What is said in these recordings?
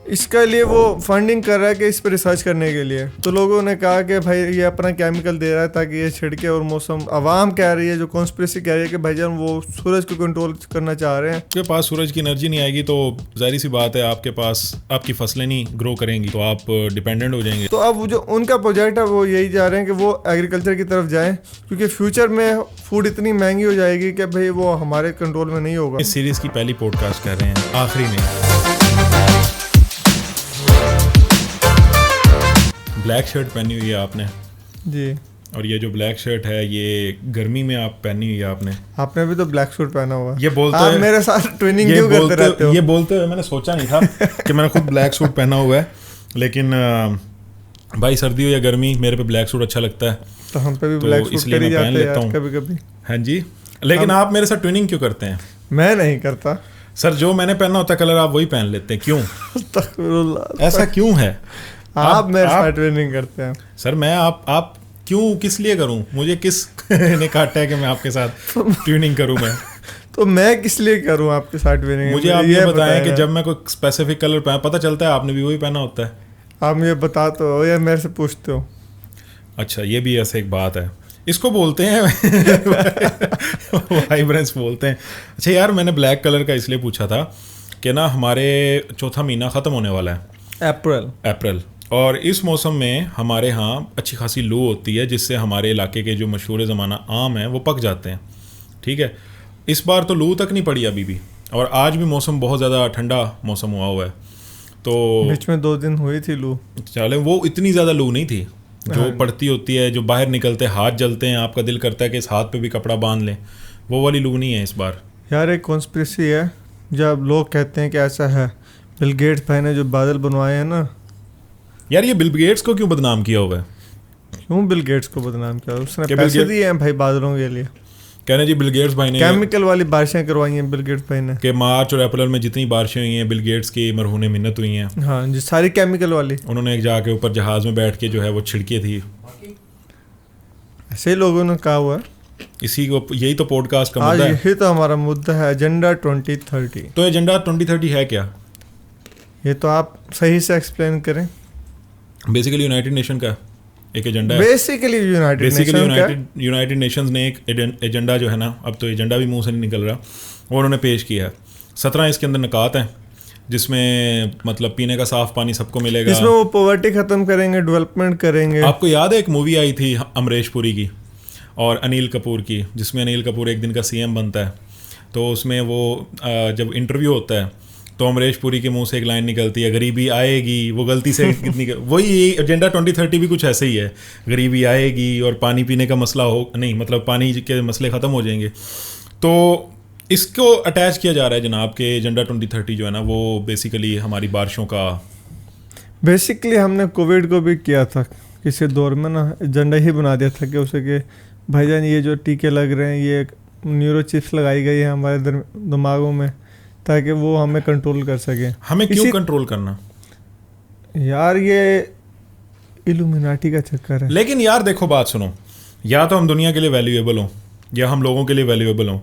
اس کے لیے وہ فنڈنگ کر رہا ہے کہ اس پہ ریسرچ کرنے کے لیے. تو لوگوں نے کہا کہ بھائی یہ اپنا کیمیکل دے رہا ہے تاکہ یہ چھڑکے, اور موسم عوام کہہ رہی ہے, جو کانسپریسی کہہ رہی ہے کہ بھائی جان وہ سورج کو کنٹرول کرنا چاہ رہے ہیں. آپ کے پاس سورج کی انرجی نہیں آئے گی تو ظاہری سی بات ہے آپ کے پاس آپ کی فصلیں نہیں گرو کریں گی, تو آپ ڈیپینڈنٹ ہو جائیں گے. تو اب جو ان کا پروجیکٹ ہے وہ یہی جا رہے ہیں کہ وہ ایگریکلچر کی طرف جائیں, کیونکہ فیوچر میں فوڈ اتنی مہنگی ہو جائے گی کہ بھائی وہ ہمارے کنٹرول میں نہیں ہوگا. اس سیریز کی پہلی پوڈ کاسٹ کر رہے ہیں, آخری نہیں. بلیک شرٹ پہنی ہوئی ہے آپ نے جی, اور یہ جو بلیک شرٹ ہے یہ گرمی میں آپ پہنی ہوئی ہے. آپ نے بھی تو بلیک سوٹ پہنا ہوا ہے. یہ بولتے آپ میرے ساتھ ٹریننگ کیوں کرتے رہتے ہو؟ یہ بولتے ہوئے میں نے سوچا نہیں تھا کہ میں نے خود بلیک سوٹ پہنا ہوا ہے, لیکن بھائی سردی ہو یا گرمی میرے پہ بلیک سوٹ اچھا لگتا ہے تو ہم پہ بھی بلیک سوٹ کر ہی جاتے ہیں کبھی کبھی. ہاں جی, لیکن آپ میرے ساتھ ٹویننگ کیوں کرتے ہیں؟ میں نہیں کرتا سر, جو میں نے پہنا ہوتا ہے کلر آپ وہی پہن لیتے ہیں, کیوں ایسا کیوں ہے؟ آپ میرے ساتھ ٹریننگ کرتے ہیں. سر میں آپ کیوں کس لیے کروں؟ مجھے کس نے کاٹا ہے کہ میں آپ کے ساتھ ٹریننگ کروں؟ میں تو میں کس لیے کروں آپ کے ساتھ ٹریننگ؟ مجھے آپ یہ بتائیں کہ جب میں کوئی اسپیسیفک کلر پہنا, پتہ چلتا ہے آپ نے بھی وہی پہنا ہوتا ہے. آپ مجھے بتاتے ہو یا میرے سے پوچھتے ہو؟ اچھا, یہ بھی ایسے ایک بات ہے, اس کو بولتے ہیں وائبرنس بولتے ہیں. اچھا یار, میں نے بلیک کلر کا اس لیے پوچھا تھا کہ نا ہمارے چوتھا مہینہ ختم ہونے والا ہے, اپریل, اور اس موسم میں ہمارے ہاں اچھی خاصی لو ہوتی ہے جس سے ہمارے علاقے کے جو مشہور زمانہ آم ہیں وہ پک جاتے ہیں. ٹھیک ہے, اس بار تو لو تک نہیں پڑی ابھی بھی, اور آج بھی موسم بہت زیادہ ٹھنڈا موسم ہوا ہے. تو بیچ میں 2 دن ہوئی تھی لو, چلے وہ اتنی زیادہ لو نہیں تھی جو پڑتی ہوتی ہے, جو باہر نکلتے ہاتھ جلتے ہیں, آپ کا دل کرتا ہے کہ اس ہاتھ پہ بھی کپڑا باندھ لیں, وہ والی لو نہیں ہے اس بار. یار ایک کانسپریسی ہے, جب لوگ کہتے ہیں کہ ایسا ہے, بل گیٹس بھائی نے جو بادل بنوائے ہیں نا. یار یہ بل گیٹس کو کیوں بدنام کیا ہوا ہے؟ کیوں بل گیٹس کو بدنام کیا؟ اس نے پیسے دیے ہیں بھائی بادلوں کے لیے. کہنا جی بل گیٹس بھائی نے کیمیکل والی بارشیں کروائی ہیں بل گیٹس بھائی نے, کہ مارچ اور اپریل میں جتنی بارشیں ہوئی ہیں بل گیٹس کی مرہون منت ہوئی ہیں. ہاں جی, ساری کیمیکل والی. انہوں نے ایک جا کے اوپر جہاز میں بیٹھ کے جو ہے وہ چھڑکے تھی. ایسے لوگوں نے کہا ہوا ہے. اسی کو یہی تو پوڈ کاسٹ کا مدعا ہے. یہی تو ہمارا مدعا ہے, ایجنڈا 2030. تو ایجنڈا 2030 ہے کیا؟ یہ تو آپ صحیح سے ایکسپلین کریں. بیسیکلی یونائٹڈ نیشن کا ایک ایجنڈا ہے. بیسیکلی یونائٹڈ نیشنز نے ایک ایجنڈا جو ہے نا, اب تو ایجنڈا بھی منہ سے نہیں نکل رہا, وہ انہوں نے پیش کیا ہے. 17 اس کے اندر نکات ہیں جس میں مطلب پینے کا صاف پانی سب کو ملے گا, جس میں وہ پاورٹی ختم کریں گے, ڈیولپمنٹ کریں گے. آپ کو یاد ہے ایک مووی آئی تھی امریش پوری کی اور انیل کپور کی, جس میں انیل کپور ایک دن کا CM بنتا ہے, تو اس میں وہ جب انٹرویو ہوتا ہے تو امریش پوری کے منہ سے ایک لائن نکلتی ہے, غریبی آئے گی, وہ غلطی سے کتنی وہی ایجنڈا 2030 بھی کچھ ایسے ہی ہے, غریبی آئے گی اور پانی پینے کا مسئلہ ہو نہیں, مطلب پانی کے مسئلے ختم ہو جائیں گے. تو اس کو اٹیچ کیا جا رہا ہے جناب کہ ایجنڈا 2030 جو ہے نا وہ بیسیکلی ہماری بارشوں کا. بیسیکلی ہم نے کووڈ کو بھی کیا تھا کسی دور میں نا, ایجنڈا ہی بنا دیا تھا کہ اسے کہ بھائی جان یہ جو ٹیکے لگ رہے ہیں یہ نیورو چپس لگائی گئی ہیں ہمارے دماغوں میں تاکہ وہ ہمیں کنٹرول کر سکیں. ہمیں کیوں کنٹرول کرنا یار؟ یہ الومیناٹی کا چکر ہے. لیکن یار دیکھو بات سنو, یا تو ہم دنیا کے لیے ویلیویبل ہوں یا ہم لوگوں کے لیے ویلیویبل ہوں.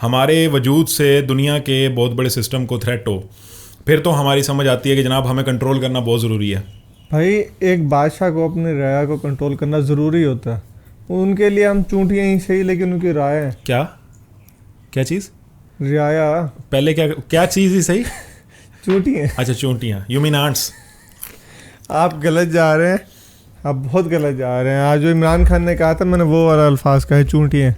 ہمارے وجود سے دنیا کے بہت بڑے سسٹم کو تھریٹ ہو, پھر تو ہماری سمجھ آتی ہے کہ جناب ہمیں کنٹرول کرنا بہت ضروری ہے. بھائی ایک بادشاہ کو اپنی رعایا کو کنٹرول کرنا ضروری ہوتا ہے. ان کے لیے ہم چونٹیاں ہی صحیح, لیکن ان کی رائے ہے. کیا چیز؟ رعایا. پہلے کیا چیز ہی صحیح؟ چونٹیاں. اچھا چونٹیاں, یو مین آنٹس. آپ غلط جا رہے ہیں, آپ بہت غلط جا رہے ہیں. آج جو عمران خان نے کہا تھا میں نے وہ والا الفاظ کہا ہے, چونٹیاں.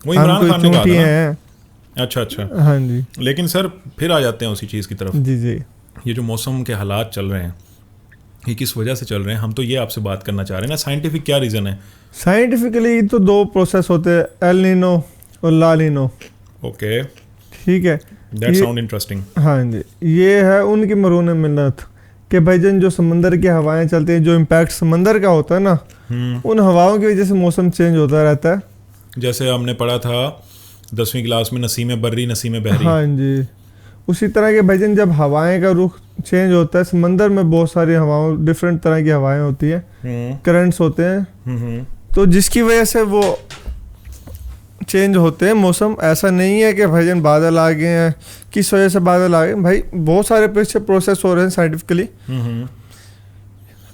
وہ عمران خان نے کہا تھا. اچھا ہاں جی. لیکن سر پھر آ جاتے ہیں اسی چیز کی طرف. جی. یہ جو موسم کے حالات چل رہے ہیں یہ کس وجہ سے چل رہے ہیں, ہم تو یہ آپ سے بات کرنا چاہ رہے ہیں نا. سائنٹیفک کیا ریزن ہے؟ سائنٹیفکلی تو 2 پروسیس ہوتے ہیں, ایل نینو اور لا نینو. اوکے ٹھیک ہے, دیٹ ساؤنڈ انٹرسٹنگ. ہاں جی, یہ ہے ان کی مرہون منت کہ بھائی جان جو سمندر کی ہوائیں چلتی ہیں, جو امپیکٹ سمندر کا ہوتا ہے نا, ان ہواؤں کی وجہ سے موسم چینج ہوتا رہتا ہے. جیسے ہم نے پڑھا تھا 10ویں کلاس میں نسیم بری نسیم بحری. ہاں جی, اسی طرح کے بھائی جان جب ہوائیں کا رخ چینج ہوتا ہے, سمندر میں بہت ساری ہواؤں ڈفرینٹ طرح کی ہوائیں ہوتی ہیں, کرنٹس ہوتے ہیں, تو جس کی وجہ سے وہ چینج ہوتے ہیں موسم. ایسا نہیں ہے کہ بھائی جان بادل آ گئے ہیں, کس وجہ سے بادل آ گئے بھائی, بہت سارے پیچھے پروسیس ہو رہے ہیں سائنٹیفکلی.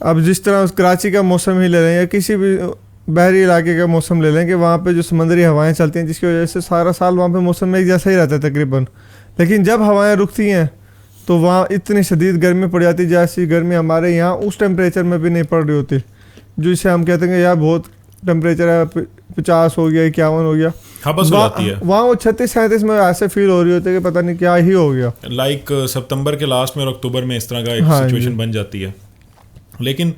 اب جس طرح کراچی کا موسم ہی لے لیں یا کسی بھی بحری علاقے کا موسم لے لیں کہ وہاں پہ جو سمندری ہوائیں چلتی ہیں جس کی وجہ سے سارا سال وہاں پہ موسم ایک جیسا ہی رہتا ہے تقریباً, لیکن جب ہوائیں رکتی ہیں تو وہاں اتنی شدید گرمی پڑ جاتی ہے جیسی گرمی ہمارے یہاں اس ٹیمپریچر میں بھی نہیں پڑ رہی ہوتی, جو اسے ہم کہتے ہیں کہ یار بہت ٹیمپریچر ہے 50 ہو گیا 51 ہو گیا, وہاں وہ 36-37 میں ایسے فیل ہو رہی ہوتی ہے کہ پتہ نہیں کیا ہی ہو گیا. لائک ستمبر کے لاسٹ میں اور اکتوبر میں اس طرح کا ایک سچویشن بن جاتی ہے. لیکن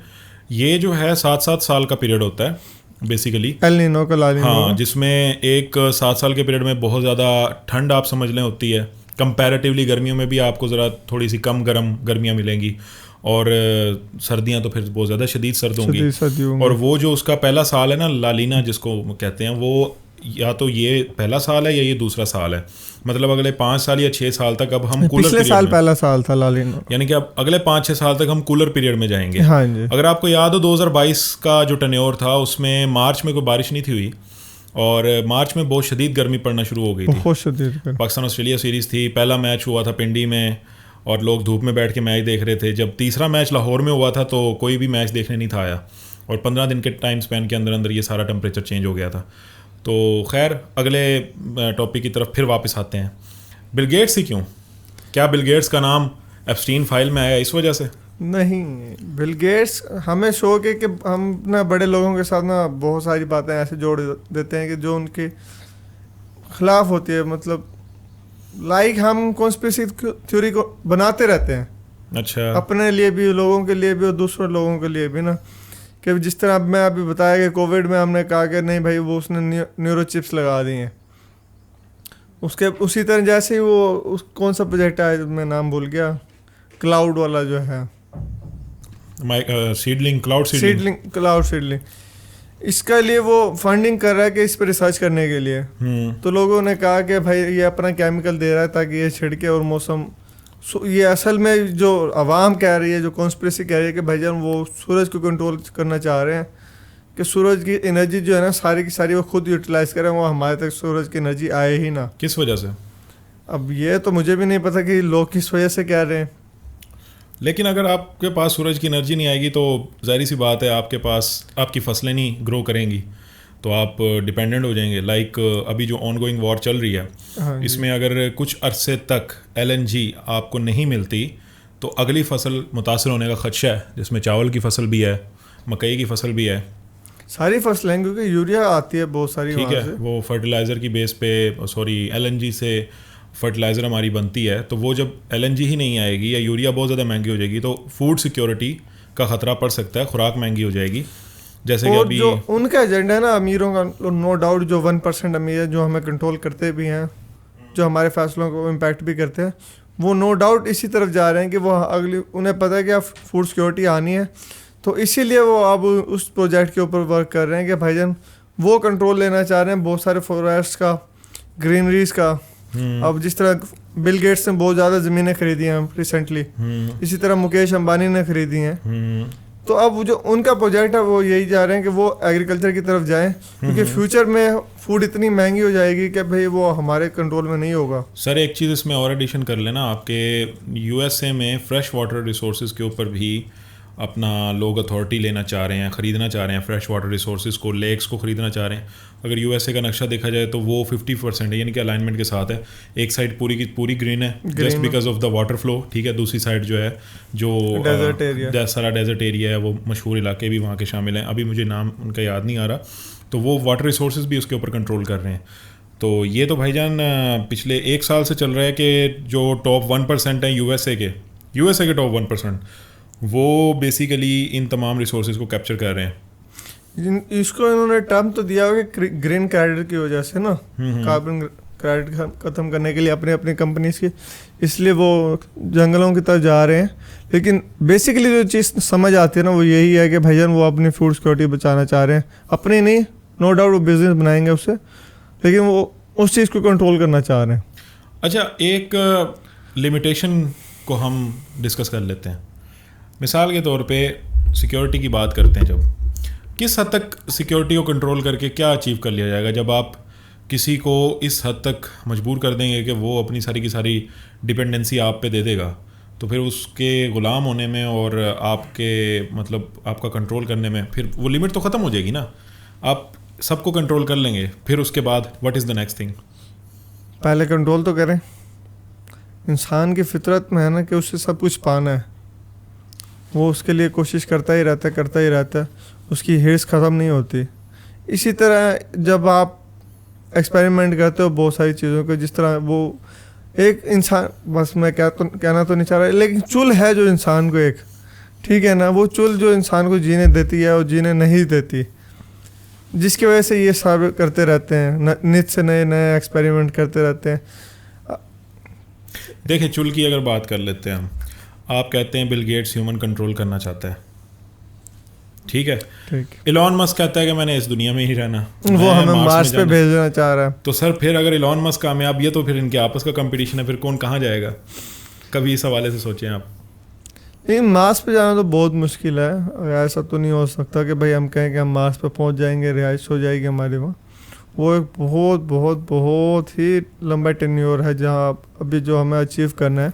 یہ جو ہے 7 سال کا پیریڈ ہوتا ہے بیسیکلی ایل نینو کا لا نینو, ہاں, جس میں ایک 7 سال کے پیریڈ میں بہت زیادہ ٹھنڈ آپ سمجھ لیں ہوتی ہے. کمپیریٹیولی گرمیوں میں بھی آپ کو ذرا تھوڑی سی کم گرم گرمیاں ملیں گی, اور سردیاں تو پھر بہت زیادہ شدید سرد ہوں گی. اور وہ جو اس کا پہلا سال ہے نا لالینا جس کو کہتے ہیں, وہ یا تو یہ پہلا سال ہے یا یہ دوسرا سال ہے. مطلب اگلے 5 سال یا 6 سال تک اب ہم کولر پچھلے سال پہلا سال تھا لالینا, یعنی کہ اب اگلے 5-6 سال تک ہم کولر پیریڈ میں جائیں گے. ہاں جی. اگر آپ کو یاد ہو 2022 کا جو ٹینیور تھا اس میں مارچ میں کوئی بارش نہیں تھی ہوئی, اور مارچ میں بہت شدید گرمی پڑنا شروع ہو گئی تھی. بہت شدید. پاکستان آسٹریلیا سیریز تھی, پہلا میچ ہوا تھا پنڈی میں اور لوگ دھوپ میں بیٹھ کے میچ دیکھ رہے تھے. جب تیسرا میچ لاہور میں ہوا تھا تو کوئی بھی میچ دیکھنے نہیں تھا آیا, اور 15 دن کے ٹائم سپین کے اندر یہ سارا ٹمپریچر چینج ہو گیا تھا. تو خیر اگلے ٹاپک کی طرف پھر واپس آتے ہیں. بل گیٹس ہی کیوں؟ کیا بل گیٹس کا نام ایپسٹین فائل میں آیا اس وجہ سے؟ نہیں, بل گیٹس ہمیں شوق ہے کہ ہم نا بڑے لوگوں کے ساتھ نا بہت ساری باتیں ایسے جوڑ دیتے ہیں کہ جو ان کے خلاف ہوتی ہے. مطلب لائک ہم کانسپریسی تھیوری کو بناتے رہتے ہیں, اچھا, اپنے لیے بھی, لوگوں کے لیے بھی, اور دوسرے لوگوں کے لیے بھی نا. کہ جس طرح اب میں ابھی بتایا کہ کووڈ میں ہم نے کہا کہ نہیں بھائی وہ اس نے نیورو چپس لگا دی ہیں, اسی طرح جیسے ہی وہ کون سا پروجیکٹ ہے میں نام بھول گیا, کلاؤڈ والا جو ہے کلاؤڈ سیڈلنگ, اس کے لیے وہ فنڈنگ کر رہا ہے کہ اس پہ ریسرچ کرنے کے لیے. تو لوگوں نے کہا کہ بھائی یہ اپنا کیمیکل دے رہا ہے تاکہ یہ چھڑکے اور موسم. یہ اصل میں جو عوام کہہ رہی ہے, جو کانسپریسی کہہ رہی ہے کہ بھائی جان وہ سورج کو کنٹرول کرنا چاہ رہے ہیں, کہ سورج کی انرجی جو ہے نا ساری کی ساری وہ خود یوٹیلائز کریں, وہ ہمارے تک سورج کی انرجی آئے ہی نہ. کس وجہ سے؟ اب یہ تو مجھے بھی نہیں پتا کہ لوگ کس وجہ سے کہہ رہے ہیں. لیکن اگر آپ کے پاس سورج کی انرجی نہیں آئے گی تو ظاہری سی بات ہے آپ کے پاس آپ کی فصلیں نہیں گرو کریں گی, تو آپ ڈپینڈنٹ ہو جائیں گے. لائک ابھی جو آن گوئنگ وار چل رہی ہے, اس میں اگر کچھ عرصے تک LNG آپ کو نہیں ملتی تو اگلی فصل متاثر ہونے کا خدشہ ہے, جس میں چاول کی فصل بھی ہے, مکئی کی فصل بھی ہے, ساری فصلیں, کیونکہ یوریا آتی ہے بہت ساری. ٹھیک ہے, وہ فرٹیلائزر کی بیس پہ LNG سے فرٹیلائزر ہماری بنتی ہے. تو وہ جب LNG ہی نہیں آئے گی یا یوریا بہت زیادہ مہنگی ہو جائے گی تو فوڈ سیکیورٹی کا خطرہ پڑ سکتا ہے, خوراک مہنگی ہو جائے گی. جیسے کہ ابھی جو ان کا ایجنڈا ہے نا امیروں کا, نو ڈاؤٹ جو 1% امیر ہے جو ہمیں کنٹرول کرتے بھی ہیں, جو ہمارے فیصلوں کو امپیکٹ بھی کرتے ہیں, وہ نو ڈاؤٹ اسی طرف جا رہے ہیں کہ وہ انہیں پتہ ہے کہ اب فوڈ سیکیورٹی آنی ہے. تو اسی لیے وہ اب اس پروجیکٹ کے اوپر ورک کر رہے ہیں کہ بھائی جان وہ کنٹرول لینا چاہ رہے ہیں بہت سارے فوریسٹ کا, گرینریز کا. اب جس طرح بل گیٹس نے بہت زیادہ زمینیں خریدی ہیں ریسنٹلی, اسی طرح مکیش امبانی نے خریدی ہیں. تو اب جو ان کا پروجیکٹ ہے وہ یہی جا رہے ہیں کہ وہ ایگریکلچر کی طرف جائیں, کیونکہ فیوچر میں فوڈ اتنی مہنگی ہو جائے گی کہ بھائی وہ ہمارے کنٹرول میں نہیں ہوگا. سر ایک چیز اس میں اور ایڈیشن کر لینا آپ کے USA میں فریش واٹر ریسورسز کے اوپر بھی اپنا لوگ اتھارٹی لینا چاہ رہے ہیں, خریدنا چاہ رہے ہیں فریش واٹر ریسورسز کو, لیکس کو خریدنا چاہ رہے ہیں. اگر USA کا نقشہ دیکھا جائے تو وہ 50% ہے, یعنی کہ الائنمنٹ کے ساتھ ہے. ایک سائڈ پوری کی پوری گرین ہے just because of the water flu, ٹھیک ہے. دوسری سائڈ جو ہے جو سارا ڈیزرٹ ایریا ہے, وہ مشہور علاقے بھی وہاں کے شامل ہیں, ابھی مجھے نام ان کا یاد نہیں آ رہا. تو وہ واٹر ریسورسز بھی اس کے اوپر کنٹرول کر رہے ہیں. تو یہ تو بھائی جان پچھلے 1 سال سے چل رہا ہے کہ جو ٹاپ 1% ہیں USA کے ٹاپ 1%, وہ بیسیکلی ان تمام ریسورسز کو کیپچر کر رہے ہیں. اس کو انہوں نے ٹرم تو دیا ہوا کہ گرین کریڈٹ کی وجہ سے نا, کاربن کریڈٹ ختم کرنے کے لیے اپنی کمپنیز کی, اس لیے وہ جنگلوں کی طرف جا رہے ہیں. لیکن بیسیکلی جو چیز سمجھ آتی ہے نا وہ یہی ہے کہ بھائی جان وہ اپنی فوڈ سیکورٹی بچانا چاہ رہے ہیں, اپنی نہیں, نو ڈاؤٹ وہ بزنس بنائیں گے اس سے, لیکن وہ اس چیز کو کنٹرول کرنا چاہ رہے ہیں. اچھا, ایک لمیٹیشن کو ہم ڈسکس کر لیتے ہیں. مثال کے طور پہ سیکیورٹی کی بات کرتے ہیں, جب کس حد تک سیکیورٹی کو کنٹرول کر کے کیا اچیو کر لیا جائے گا؟ جب آپ کسی کو اس حد تک مجبور کر دیں گے کہ وہ اپنی ساری کی ساری ڈپینڈنسی آپ پہ دے دے گا, تو پھر اس کے غلام ہونے میں اور آپ کے مطلب آپ کا کنٹرول کرنے میں پھر وہ لمٹ تو ختم ہو جائے گی نا. آپ سب کو کنٹرول کر لیں گے, پھر اس کے بعد what is the next thing? پہلے کنٹرول تو کریں. انسان کی فطرت میں ہے نا کہ اسے سب کچھ پانا ہے, وہ اس کے لیے کوشش کرتا ہی رہتا ہے, اس کی ہرس ختم نہیں ہوتی. اسی طرح جب آپ ایکسپیریمنٹ کرتے ہو بہت ساری چیزوں کو, جس طرح وہ ایک انسان, بس میں کہنا تو نہیں چاہ رہا, لیکن چل ہے جو انسان کو ایک, ٹھیک ہے نا, وہ چل جو انسان کو جینے دیتی ہے اور جینے نہیں دیتی, جس کی وجہ سے یہ سب کرتے رہتے ہیں, نت سے نئے ایکسپیریمنٹ کرتے رہتے ہیں. دیکھیں چل کی اگر بات کر لیتے ہیں ہم, آپ کہتے ہیں بل گیٹس ہیومن کنٹرول کرنا چاہتا ہے, ٹھیک ہے. ایلون مسک کہتا ہے کہ میں نے اس دنیا میں ہی رہنا, وہ ہمیں مارس پہ بھیجنا چاہ رہا ہے. تو سر پھر اگر ایلون مسک کامیاب, یہ تو پھر ان کے آپس کا کمپٹیشن ہے, پھر کون کہاں جائے گا؟ کبھی اس حوالے سے سوچیں آپ. لیکن مارس پہ جانا تو بہت مشکل ہے. ایسا تو نہیں ہو سکتا کہ بھائی ہم کہیں کہ ہم مارس پہ پہنچ جائیں گے, رہائش ہو جائے گی ہمارے وہاں. وہ ایک بہت بہت بہت ہی لمبا ٹینیور ہے جہاں ابھی جو ہمیں اچیو کرنا ہے,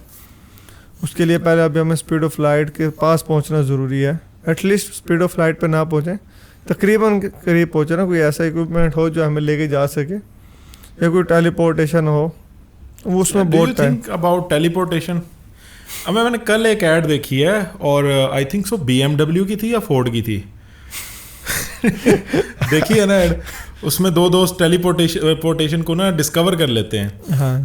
اس کے لیے پہلے ابھی ہمیں اسپیڈ آف لائٹ کے پاس پہنچنا ضروری ہے. At least speed of light پہ نہ پہنچیں, تقریباً قریب پہنچے نا, کوئی ایسا اکوپمنٹ ہو جو ہمیں لے کے جا سکے, یا کوئی ٹیلی پورٹیشن ہو, وہ اس میں بہت ٹائم. اباؤٹ ٹیلی پورٹیشن, اب میں نے کل ایک ایڈ دیکھی ہے, اور آئی تھنک سو BMW کی تھی یا فورڈ کی تھی, دیکھی ہے نا ایڈ, اس میں دو دوست ٹیلی پورٹیشن کو نا ڈسکور کر لیتے ہیں.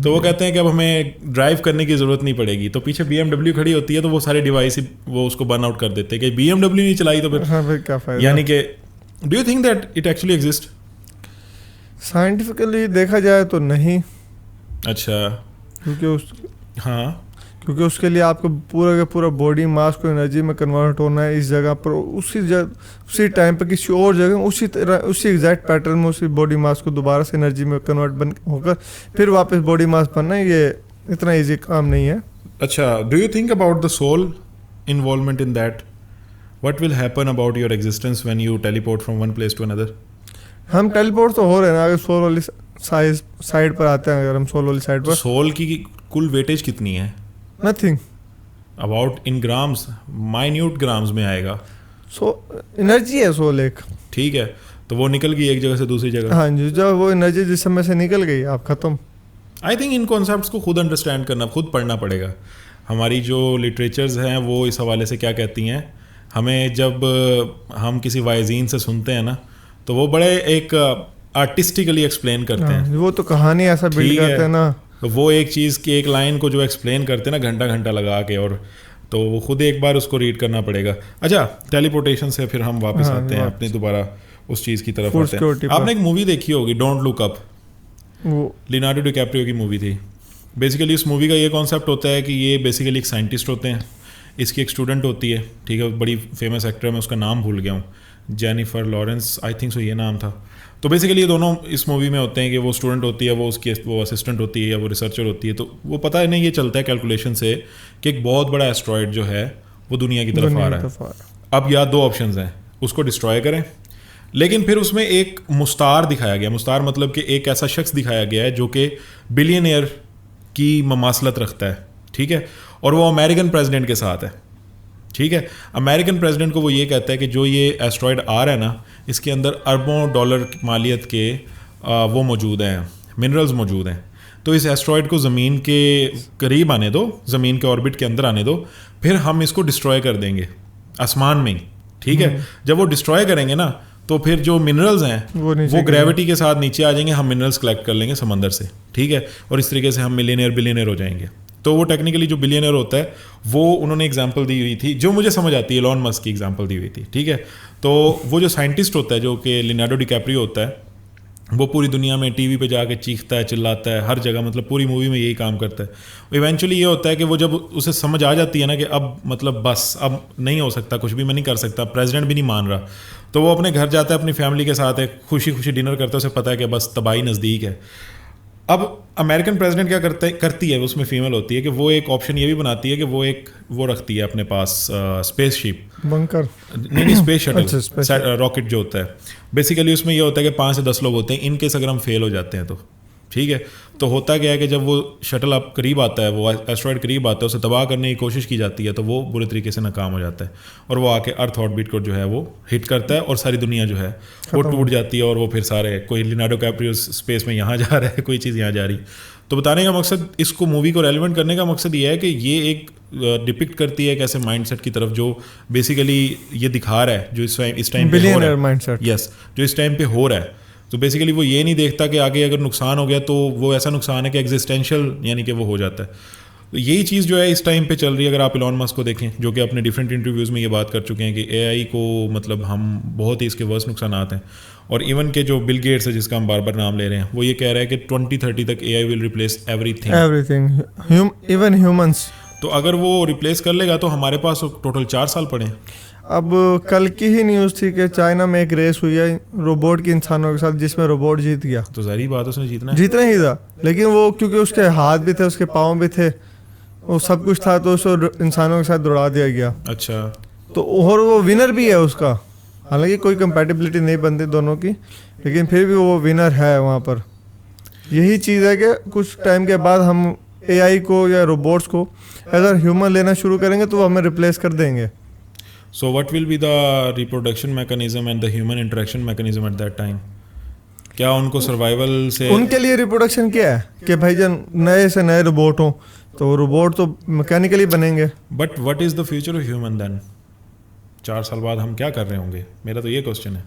تو وہ کہتے ہیں کہ اب ہمیں ڈرائیو کرنے کی ضرورت نہیں پڑے گی, تو پیچھے BMW کھڑی ہوتی ہے, تو وہ سارے ڈیوائس وہ اس کو برن آؤٹ کر دیتے ہیں کہ BMW نہیں چلائی تو پھر کیا فائدہ. یعنی کہ do you think that it actually exist? Scientifically دیکھا جائے تو نہیں. اچھا, کیونکہ اس کے لیے آپ کو پورا کا پورا باڈی ماس کو انرجی میں کنورٹ ہونا ہے, اس جگہ پر اسی ٹائم پہ کسی اور جگہ اسی ایگزیکٹ پیٹرن میں اسی باڈی ماس کو دوبارہ سے انرجی میں کنورٹ ہو کر پھر واپس باڈی ماس بننا, یہ اتنا ایزی کام نہیں ہے. اچھا, do you think about the soul involvement in that? What will happen about your existence when you teleport from one place to another? ہم ٹیلی پورٹ تو ہو رہے ہیں نا, اگر سول والی سائڈ پر آتے ہیں, اگر ہم سول والی سائڈ پر, سول کی کل ویٹیج کتنی ہے؟ Nothing. About in grams, minute grams میں آئے گا. سو انرجی ہے سول ایک, ٹھیک ہے, تو وہ نکل گئی ایک جگہ سے دوسری جگہ. ہاں جی, جب وہ انرجی جسم میں سے نکل گئی آپ ختم. آئی تھنک ان کانسیپٹس کو خود انڈرسٹینڈ کرنا, خود پڑھنا پڑے گا. ہماری جو لٹریچرز ہیں وہ اس حوالے سے کیا کہتی ہیں ہمیں, جب ہم کسی وائزین سے سنتے ہیں نا, تو وہ بڑے ایک آرٹسٹیکلی ایکسپلین کرتے ہیں. وہ تو کہانی ایسا بلڈ کرتے ہیں نا, وہ ایک چیز کی ایک لائن کو جو ایکسپلین کرتے ہیں نا گھنٹہ لگا کے, اور تو وہ خود ایک بار اس کو ریڈ کرنا پڑے گا. اچھا, ٹیلی پورٹیشن سے پھر ہم واپس آتے ہیں اپنے دوبارہ اس چیز کی طرف آتے ہیں. آپ نے ایک مووی دیکھی ہوگی ڈونٹ لک اپ, وہ لیونارڈو ڈی کیپریو کی مووی تھی. بیسیکلی اس مووی کا یہ کانسیپٹ ہوتا ہے کہ یہ بیسیکلی ایک سائنٹسٹ ہوتے ہیں, اس کی ایک اسٹوڈنٹ ہوتی ہے, ٹھیک ہے, بڑی فیمس ایکٹر ہے, میں اس کا نام بھول گیا ہوں, Jennifer Lawrence I think so یہ نام تھا. تو بیسیکلی یہ دونوں اس مووی میں ہوتے ہیں کہ وہ اسٹوڈنٹ ہوتی ہے, وہ اس کی وہ اسسٹنٹ ہوتی ہے یا وہ ریسرچر ہوتی ہے. تو وہ پتہ ہے نہیں, یہ چلتا ہے کیلکولیشن سے کہ ایک بہت بڑا ایسٹرائڈ جو ہے وہ دنیا کی طرف آ رہا ہے. اب یا دو آپشنز ہیں, اس کو ڈسٹروائے کریں, لیکن پھر اس میں ایک مستعار دکھایا گیا. مستعار مطلب کہ ایک ایسا شخص دکھایا گیا ہے جو کہ بلینئر کی مماثلت رکھتا ہے, ٹھیک ہے, اور وہ امریکن پریزیڈنٹ کے ساتھ ہے, ٹھیک ہے. امریکن پریزیڈنٹ کو وہ یہ کہتا ہے کہ جو یہ ایسٹرائڈ آ رہا ہے نا, اس کے اندر اربوں ڈالر مالیت کے وہ موجود ہیں, منرلز موجود ہیں. تو اس ایسٹرائڈ کو زمین کے قریب آنے دو, زمین کے آربٹ کے اندر آنے دو, پھر ہم اس کو ڈسٹروائے کر دیں گے آسمان میں ہی, ٹھیک ہے. جب وہ ڈسٹروائے کریں گے نا, تو پھر جو منرلز ہیں وہ گریوٹی کے ساتھ نیچے آ جائیں گے, ہم منرلز کلیکٹ کر لیں گے سمندر سے, ٹھیک ہے, اور اس طریقے سے ہم بلینئر ہو جائیں گے. تو وہ ٹیکنیکلی جو بلینئر ہوتا ہے وہ انہوں نے ایگزامپل دی ہوئی تھی جو مجھے سمجھ آتی ہے, ایلون مسک کی ایگزامپل دی ہوئی تھی, ٹھیک ہے. تو وہ جو سائنٹسٹ ہوتا ہے جو کہ لیونارڈو ڈی کیپریو ہوتا ہے, وہ پوری دنیا میں ٹی وی پہ جا کے چیختا ہے, چلاتا ہے, ہر جگہ, مطلب پوری مووی میں یہی کام کرتا ہے. ایونچولی یہ ہوتا ہے کہ وہ جب اسے سمجھ آ جاتی ہے نا کہ اب مطلب بس اب نہیں ہو سکتا, کچھ بھی میں نہیں کر سکتا, پریزیڈنٹ بھی نہیں مان رہا, تو وہ اپنے گھر جاتا ہے, اپنی فیملی کے ساتھ ایک خوشی ڈنر کرتا ہے, اسے پتہ ہے کہ بس تباہی نزدیک ہے. اب امریکن پریزیڈنٹ کیا کرتی ہے اس میں فیمیل ہوتی ہے کہ وہ ایک آپشن یہ بھی بناتی ہے کہ وہ رکھتی ہے اپنے پاس اسپیس شپ بنکر نہیں اسپیس شٹل راکٹ جو ہوتا ہے. بیسیکلی اس میں یہ ہوتا ہے کہ 5 سے 10 لوگ ہوتے ہیں. ان کیس اگر ہم فیل ہو جاتے ہیں تو ٹھیک ہے, تو ہوتا کیا ہے کہ جب وہ شٹل آپ قریب آتا ہے, وہ ایسٹرائڈ قریب آتا ہے, اسے تباہ کرنے کی کوشش کی جاتی ہے, تو وہ برے طریقے سے ناکام ہو جاتا ہے اور وہ آ کے ارتھ آرٹ بیٹ کو جو ہے وہ ہٹ کرتا ہے اور ساری دنیا جو ہے وہ ٹوٹ جاتی ہے. اور وہ پھر سارے کوئی لینارڈو کیپریو اسپیس میں یہاں جا رہا ہے, کوئی چیز یہاں جا رہی. تو بتانے کا مقصد, اس کو مووی کو ریلیونٹ کرنے کا مقصد یہ ہے کہ یہ ایک ڈپکٹ کرتی ہے ایک ایسے مائنڈ سیٹ کی طرف جو بیسیکلی یہ دکھا رہا ہے جو اس ٹائم پہ ہو رہا ہے. یس, جو اس ٹائم پہ ہو رہا ہے. تو بیسیکلی وہ یہ نہیں دیکھتا کہ آگے اگر نقصان ہو گیا تو وہ ایسا نقصان ہے کہ ایگزسٹینشیل یعنی کہ وہ ہو جاتا ہے. تو یہی چیز جو ہے اس ٹائم پہ چل رہی ہے. اگر آپ ایلون مسک کو دیکھیں جو کہ اپنے ڈفرینٹ انٹرویوز میں یہ بات کر چکے ہیں کہ اے آئی کو مطلب ہم بہت ہی اس کے ورس نقصانات ہیں. اور ایون کہ جو بل گیٹس ہے جس کا ہم بار بار نام لے رہے ہیں, وہ یہ کہہ رہا ہے کہ 2030 تک A I will replace everything even humans. تو اگر وہ ریپلیس کر لے گا تو ہمارے پاس ٹوٹل 4 سال پڑے ہیں. اب کل کی ہی نیوز تھی کہ چائنا میں ایک ریس ہوئی ہے روبوٹ کی انسانوں کے ساتھ, جس میں روبوٹ جیت گیا. تو ظاہری بات ہے اس نے جیتنا ہی تھا, لیکن وہ کیونکہ اس کے ہاتھ بھی تھے, اس کے پاؤں بھی تھے, وہ سب کچھ تھا, تو اس کو انسانوں کے ساتھ دوڑا دیا گیا. اچھا, تو اور وہ ونر بھی ہے اس کا. حالانکہ کوئی کمپیٹیبلٹی نہیں بنتی دونوں کی, لیکن پھر بھی وہ ونر ہے وہاں پر. یہی چیز ہے کہ کچھ ٹائم کے بعد ہم اے آئی کو یا روبوٹس کو ایز اے ہیومن لینا شروع کریں گے تو وہ ہمیں ریپلیس کر دیں گے. So what will be the reproduction mechanism and the human interaction mechanism at that time? کیا ان کو سروائیول سے ان کے لیے ریپروڈکشن کیا ہے کہ بھائی جان نئے سے نئے روبوٹ ہوں, تو روبوٹ تو میکینیکلی بنیں گے. But what is the future of human then? 4 سال بعد ہم کیا کر رہے ہوں گے؟ میرا تو یہ کوشچن ہے.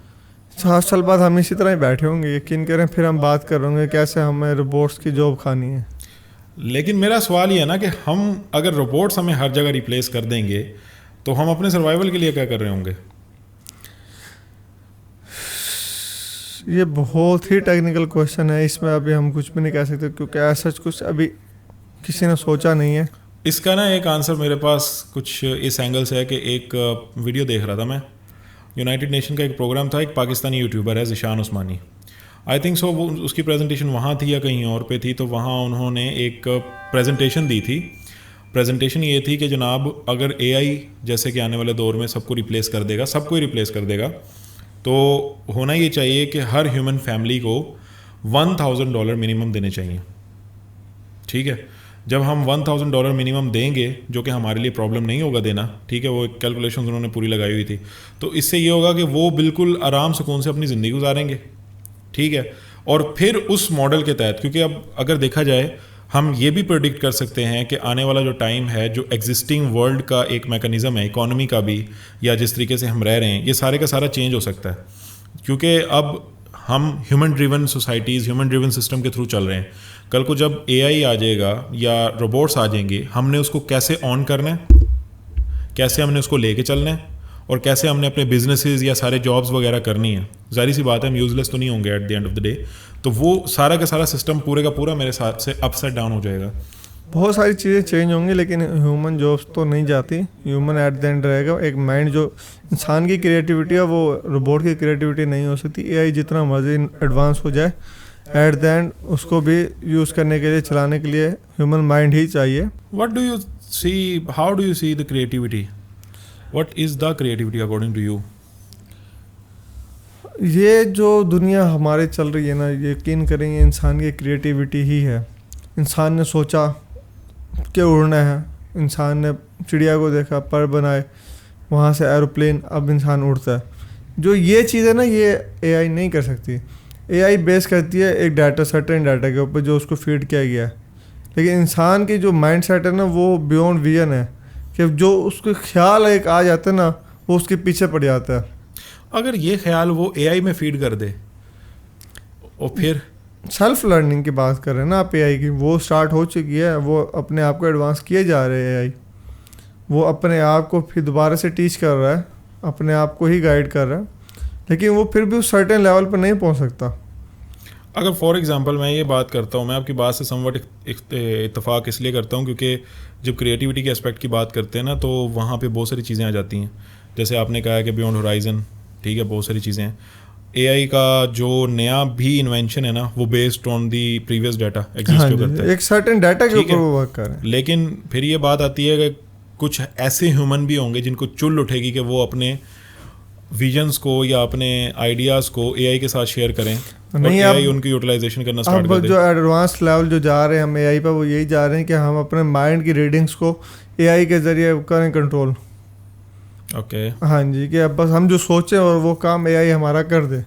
4 سال بعد ہم اسی طرح ہی بیٹھے ہوں گے, یقین کریں, پھر ہم بات کر رہے ہوں گے کیسے ہمیں روبوٹس کی جاب کھانی ہے. لیکن میرا سوال یہ ہے نا کہ ہم اگر روبوٹس ہمیں ہر جگہ ریپلیس کر دیں گے تو ہم اپنے سروائیول کے لیے کیا کر رہے ہوں گے؟ یہ بہت ہی ٹیکنیکل کویشچن ہے, اس میں ابھی ہم کچھ بھی نہیں کہہ سکتے کیونکہ ایسا کچھ ابھی کسی نے سوچا نہیں ہے. اس کا نا ایک آنسر میرے پاس کچھ اس اینگل سے ہے کہ ایک ویڈیو دیکھ رہا تھا میں, یونائٹڈ نیشن کا ایک پروگرام تھا, ایک پاکستانی یوٹیوبر ہے Zeeshan Usmani, I think so, وہ اس کی پریزنٹیشن وہاں تھی یا کہیں اور پہ تھی, تو وہاں انہوں نے ایک پریزنٹیشن دی تھی. پریزنٹیشن یہ تھی کہ جناب اگر اے آئی جیسے کہ آنے والے دور میں سب کو ریپلیس کر دے گا, سب کو ہی ریپلیس کر دے گا, تو ہونا یہ چاہیے کہ ہر ہیومن فیملی کو $1,000 منیمم دینے چاہیے. ٹھیک ہے, جب ہم $1,000 منیمم دیں گے, جو کہ ہمارے لیے پرابلم نہیں ہوگا دینا, ٹھیک ہے, وہ کیلکولیشنز انہوں نے پوری لگائی ہوئی تھی, تو اس سے یہ ہوگا کہ وہ بالکل آرام سکون سے اپنی زندگی گزاریں گے. ٹھیک ہے, اور پھر اس ماڈل کے تحت, کیونکہ اب اگر دیکھا جائے ہم یہ بھی پریڈکٹ کر سکتے ہیں کہ آنے والا جو ٹائم ہے, جو ایگزسٹنگ ورلڈ کا ایک میکانزم ہے اکانومی کا بھی, یا جس طریقے سے ہم رہ رہے ہیں, یہ سارے کا سارا چینج ہو سکتا ہے, کیونکہ اب ہم human driven societies, human driven system کے تھرو چل رہے ہیں. کل کو جب اے آئی آ جائے گا یا روبوٹس آ جائیں گے, ہم نے اس کو کیسے آن کرنا ہے, کیسے ہم نے اس کو لے کے چلنا ہے, اور کیسے ہم نے اپنے بزنسز یا سارے جابس وغیرہ کرنی ہیں. ظاہری سی بات ہے ہم یوز لیس تو نہیں ہوں گے at the end of the day, تو وہ سارا کا سارا سسٹم پورے کا پورا میرے ساتھ سے اپ سائڈ ڈاؤن ہو جائے گا. بہت ساری چیزیں چینج ہوں گی, لیکن ہیومن جابس تو نہیں جاتی. ہیومن ایٹ دی اینڈ رہے گا. ایک مائنڈ جو انسان کی کریٹیوٹی ہے وہ روبوٹ کی کریٹیوٹی نہیں ہو سکتی. اے آئی جتنا مرضی ایڈوانس ہو جائے, ایٹ دی اینڈ اس کو بھی یوز کرنے کے لیے, چلانے کے لیے ہیومن مائنڈ ہی چاہیے. What do you see, how do you see the creativity? What is the creativity according to you? یہ جو دنیا ہمارے چل رہی ہے نا, یقین کریں یہ انسان کی کریٹیوٹی ہی ہے. انسان نے سوچا کہ اڑنا ہے, انسان نے چڑیا کو دیکھا, پر بنائے, وہاں سے ایروپلین, اب انسان اڑتا ہے. جو یہ چیز ہے نا یہ اے آئی نہیں کر سکتی. اے آئی بیس کرتی ہے ایک ڈاٹا, سرٹن ڈاٹا کے اوپر جو اس کو فیڈ کیا گیا ہے. لیکن انسان کی جو مائنڈ سیٹ ہے نا وہ بیونڈ ویژن ہے, کہ جو اس کے خیال ایک آ جاتا ہے نا وہ اس کے پیچھے پڑ جاتا ہے. اگر یہ خیال وہ اے آئی میں فیڈ کر دے, اور پھر سیلف لرننگ کی بات کر رہے ہیں نا آپ اے آئی کی, وہ سٹارٹ ہو چکی ہے. وہ اپنے آپ کو ایڈوانس کیے جا رہے ہیں اے آئی. وہ اپنے آپ کو پھر دوبارہ سے ٹیچ کر رہا ہے, اپنے آپ کو ہی گائیڈ کر رہا ہے, لیکن وہ پھر بھی اس سرٹن لیول پر نہیں پہنچ سکتا. اگر فار ایگزامپل میں یہ بات کرتا ہوں, میں آپ کی بات سے سموٹ اتفاق اس لیے کرتا ہوں کیونکہ جب کریٹیوٹی کے اسپیکٹ کی بات کرتے ہیں نا تو وہاں پہ بہت ساری چیزیں آ جاتی ہیں. جیسے آپ نے کہا کہ بیونڈ ہورائزن, ٹھیک ہے, بہت ساری چیزیں ہیں. اے آئی کا جو نیا بھی انوینشن ہے نا وہ based on the previous data exist جو کرتا ہے, ایک سرٹن ڈیٹا کے اوپر وہ ورک کر رہے ہیں. لیکن پھر یہ بات آتی ہے کہ کچھ ایسے ہیومن بھی ہوں گے جن کو چل اٹھے گی کہ وہ اپنے ویژنس کو یا اپنے آئیڈیاز کو اے آئی کے ساتھ شیئر کریں, نہیں اے آئی ان کی یوٹیلائزیشن کرنا اسٹارٹ کر دے. جو ایڈوانس لیول جو جا رہے ہیں ہم اے آئی پہ, وہ یہی جا رہے ہیں کہ ہم اپنے مائنڈ کی ریڈنگس کو اے آئی کے ذریعے کریں کنٹرول. اوکے, ہاں جی, کہ اب بس ہم جو سوچیں اور وہ کام اے آئی ہمارا کر دے.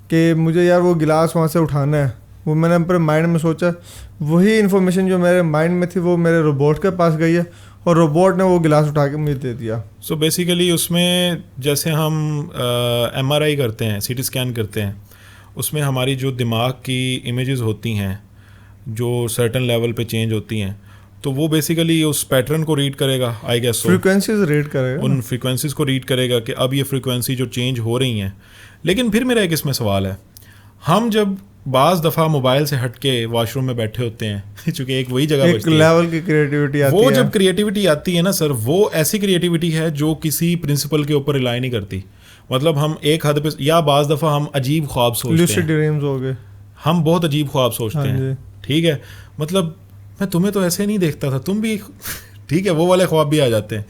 کہ مجھے یار وہ گلاس وہاں سے اٹھانا ہے, وہ میں نے اپنے مائنڈ میں سوچا, وہی انفارمیشن جو میرے مائنڈ میں تھی وہ میرے روبوٹ کے پاس گئی ہے اور روبوٹ نے وہ گلاس اٹھا کے مجھے دے دیا. سو بیسیکلی اس میں جیسے ہم ایم آر آئی کرتے ہیں, سی ٹی اسکین کرتے ہیں, اس میں ہماری جو دماغ کی امیجز ہوتی ہیں جو سرٹن لیول پہ چینج ہوتی ہیں, تو وہ بیسیکلی اس پیٹرن کو ریڈ کرے گا, آئی گیس فریکوینسیز ریڈ کرے گا, ان فریکوینسیز کو ریڈ کرے گا کہ اب یہ فریکوینسی جو چینج ہو رہی ہیں. لیکن پھر میرا ایک اس میں سوال ہے, ہم جب بعض دفعہ موبائل سے ہٹ کے واش روم میں بیٹھے ہوتے ہیں چونکہ ایک وہی جگہ ایک لیول کی کریٹیوٹی آتی ہے, وہ جب کریٹیوٹی آتی ہے نا سر, وہ ایسی کریٹیوٹی ہے جو کسی پرنسپل کے اوپر ریلائی نہیں کرتی. مطلب ہم ایک حد پہ, یا بعض دفعہ ہم عجیب خواب سوچتے ہیں, ڈریمز ہو گئے, ہم بہت عجیب خواب سوچتے ہیں. ٹھیک ہے, مطلب میں تمہیں تو ایسے نہیں دیکھتا تھا, تم بھی ٹھیک ہے, وہ والے خواب بھی آ جاتے ہیں.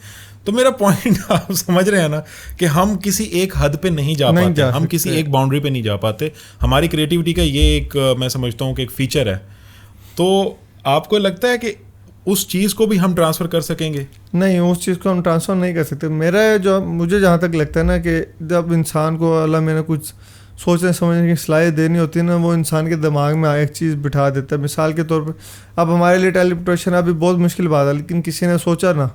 تو میرا پوائنٹ آپ سمجھ رہے ہیں نا کہ ہم کسی ایک حد پہ نہیں جا پاتے, ہم کسی ایک باؤنڈری پہ نہیں جا پاتے. ہماری کریٹیوٹی کا یہ ایک میں سمجھتا ہوں کہ ایک فیچر ہے. تو آپ کو لگتا ہے کہ اس چیز کو بھی ہم ٹرانسفر کر سکیں گے؟ نہیں, اس چیز کو ہم ٹرانسفر نہیں کر سکتے. میرا جو مجھے جہاں تک لگتا ہے نا کہ جب انسان کو اللہ میں نے کچھ سوچنے سمجھنے کی صلاحیت دینی ہوتی ہے نا, وہ انسان کے دماغ میں ایک چیز بٹھا دیتا ہے. مثال کے طور پہ اب ہمارے لیے ٹیلی پورٹیشن ابھی بہت مشکل بات ہے, لیکن کسی نے سوچا نا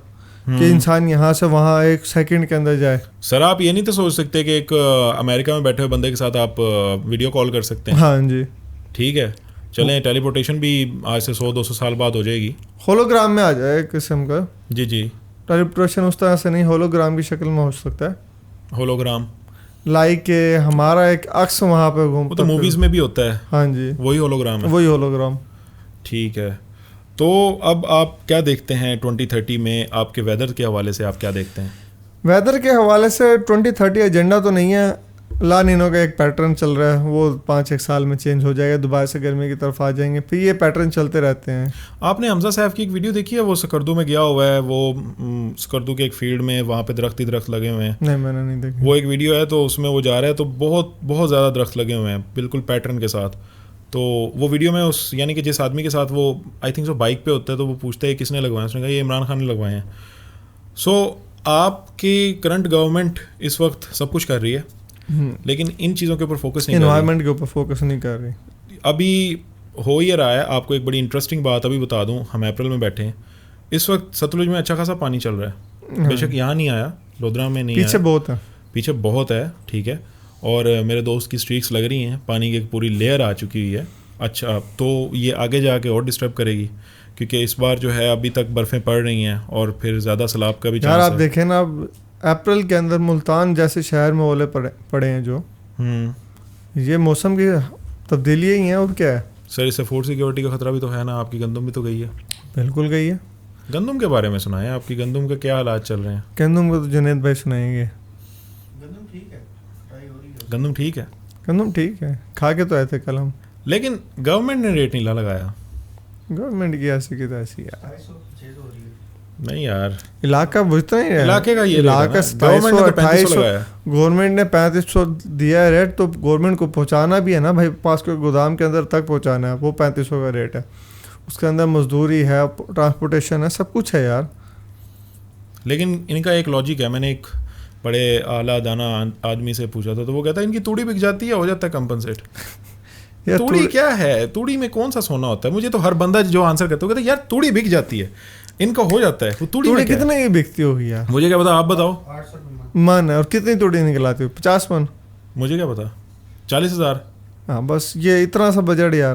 کہ انسان یہاں سے وہاں ایک سیکنڈ کے اندر جائے. سر آپ یہ نہیں تو سوچ سکتے کہ ایک امریکہ میں بیٹھے ہوئے بندے کے ساتھ آپ ویڈیو کال کر سکتے ہیں؟ ہاں جی, ٹھیک ہے, چلیں ٹیلی پورٹیشن بھی آج سے 100-200 سال بعد ہو جائے گی, ہولوگرام میں آ جائے ایک قسم کا. جی جی, ٹیلی پورٹیشن اس طرح سے نہیں, ہولوگرام کی شکل میں ہو سکتا ہے. ہولوگرام لائک کہ ہمارا ایک عکس وہاں پہ گھومتا, وہ تو موویز میں بھی ہوتا ہے. ہاں جی, وہی ہولوگرام ہے, وہی ہولوگرام. ٹھیک ہے. تو اب آپ کیا دیکھتے ہیں 2030 میں, آپ کے ویدر کے حوالے سے آپ کیا دیکھتے ہیں؟ ویدر کے حوالے سے 2030 ایجنڈا تو نہیں ہے, لا نینو کا ایک پیٹرن چل رہا ہے, وہ 5-1 سال میں چینج ہو جائے گا, دوبارہ سے گرمی کی طرف آ جائیں گے, پھر یہ پیٹرن چلتے رہتے ہیں. آپ نے حمزہ صاحب کی ایک ویڈیو دیکھی ہے, وہ سکردو میں گیا ہوا ہے, وہ سکردو کے ایک فیلڈ میں وہاں پہ درخت ہی درخت لگے ہوئے ہیں. نہیں, میں نے نہیں دیکھی. وہ ایک ویڈیو ہے, تو اس میں وہ جا رہا ہے تو بہت بہت زیادہ درخت لگے ہوئے ہیں بالکل پیٹرن کے ساتھ. تو وہ ویڈیو میں اس یعنی کہ جس آدمی کے ساتھ وہ آئی تھنک سو بائک پہ ہوتا ہے, تو وہ پوچھتا ہے کس نے لگوائے ہیں, اس نے کہا یہ عمران خان نے لگوائے ہیں. سو آپ کی کرنٹ گورنمنٹ اس وقت سب کچھ کر رہی ہے, لیکن ان چیزوں کے اوپر فوکس نہیں کر رہی, انوائرمنٹ کے اوپر فوکس نہیں کر رہی. ابھی ہو یہ رہا ہے. آپ کو ایک بڑی انٹرسٹنگ بات ابھی بتا دوں, ہم اپریل میں بیٹھے ہیں, اس وقت ستلج میں اچھا خاصا پانی چل رہا ہے. بے شک یہاں نہیں آیا, لودھرا میں نہیں آیا, پیچھے بہت ہے, پیچھے بہت ہے. ٹھیک ہے, اور میرے دوست کی اسٹریکس لگ رہی ہیں, پانی کی ایک پوری لیئر آ چکی ہوئی ہے. اچھا, تو یہ آگے جا کے اور ڈسٹرب کرے گی, کیونکہ اس بار جو ہے ابھی تک برفیں پڑ رہی ہیں اور پھر زیادہ سیلاب کا بھی چانس ہے. یار آپ دیکھیں نا, اب اپریل کے اندر ملتان جیسے شہر میں اولے پڑے ہیں, جو یہ موسم کی تبدیلی ہی ہیں, اور کیا ہے سر. اس سے فوڈ سیکورٹی کا خطرہ بھی تو ہے نا. آپ کی گندم بھی تو گئی ہے. بالکل گئی ہے. گندم کے بارے میں سنائیں, آپ کی گندم کے کیا حالات چل رہے ہیں؟ گندم کو تو جنید بھائی سنائیں گے. گندم ٹھیک ہے, گندم ٹھیک ہے, کھا کے تو آئے تھے کل ہم. لیکن گورنمنٹ نے ریٹ نہیں لگایا. گورنمنٹ کی ایسی کی تیسی یار. نہیں یار, علاقہ بجھتا نہیں ہے, علاقے کا یہ علاقہ 2700 لگایا, گورنمنٹ نے 3500 دیا ہے ریٹ, تو گورنمنٹ کو پہنچانا بھی ہے نا بھائی, پاس کے گودام کے اندر تک پہنچانا ہے. وہ 3500 کا ریٹ ہے, اس کے اندر مزدوری ہے, ٹرانسپورٹیشن ہے, سب کچھ ہے یار. لیکن ان کا ایک لاجک ہے. میں نے ایک بڑے اعلیٰ دانہ آدمی سے پوچھا تھا, تو وہ کہتا ہے ان کی توڑی بک جاتی ہے, ہو جاتا ہے کمپنسیٹ. توڑی کیا ہے, توڑی میں کون سا سونا ہوتا ہے؟ مجھے تو ہر بندہ جو آنسر کرتا ہے وہ کہتا ہے یار توڑی بک جاتی ہے, ان کا ہو جاتا ہے. وہ توڑی کتنے کی بکتی ہوگی یار؟ مجھے کیا پتا, آپ بتاؤ. من ہے, اور کتنی توڑی نکلاتی ہو؟ 50 من. مجھے کیا پتا, 40,000. ہاں بس یہ اتنا سا بجٹ یار.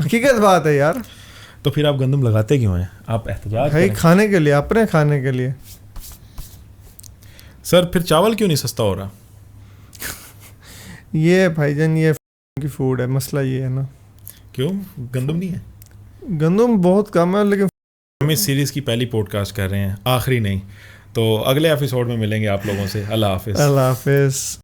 حقیقت بات ہے یار. تو پھر آپ گندم لگاتے کیوں ہیں؟ آپ احتجاج بھائی کھانے کے لیے, اپنے کھانے کے لیے. سر پھر چاول کیوں نہیں سستا ہو رہا؟ یہ بھائی جان یہ کی فوڈ ہے, مسئلہ یہ ہے نا. کیوں گندم نہیں ہے؟ گندم بہت کم ہے لیکن ہم اس سیریز کی پہلی پوڈ کاسٹ کر رہے ہیں, آخری نہیں. تو اگلے ایپیسوڈ میں ملیں گے آپ لوگوں سے. اللہ حافظ. اللہ حافظ.